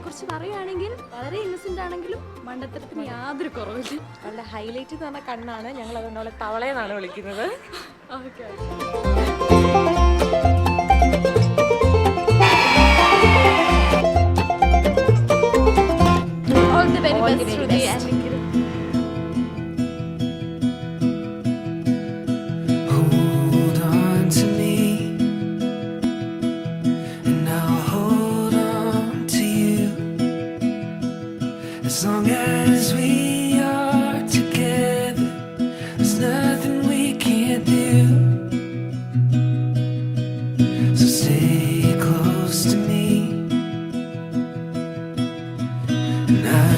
കുറിച്ച് പറയുകയാണെങ്കിൽ വളരെ ഇന്നസെന്റ് ആണെങ്കിലും മണ്ടത്തരത്തിന് യാതൊരു കുറവില്ല. അവളുടെ ഹൈലൈറ്റ് എന്ന് പറഞ്ഞ കണ്ണാണ്. ഞങ്ങൾ അതുകൊണ്ട് അവളെ തവളയെന്നാണ് വിളിക്കുന്നത്. Okay. All the very best, Shruti and Nikhil. Hold on to me, and I'll hold on to you. As long as we are together, there's nothing we can't do. So stay close to me, and I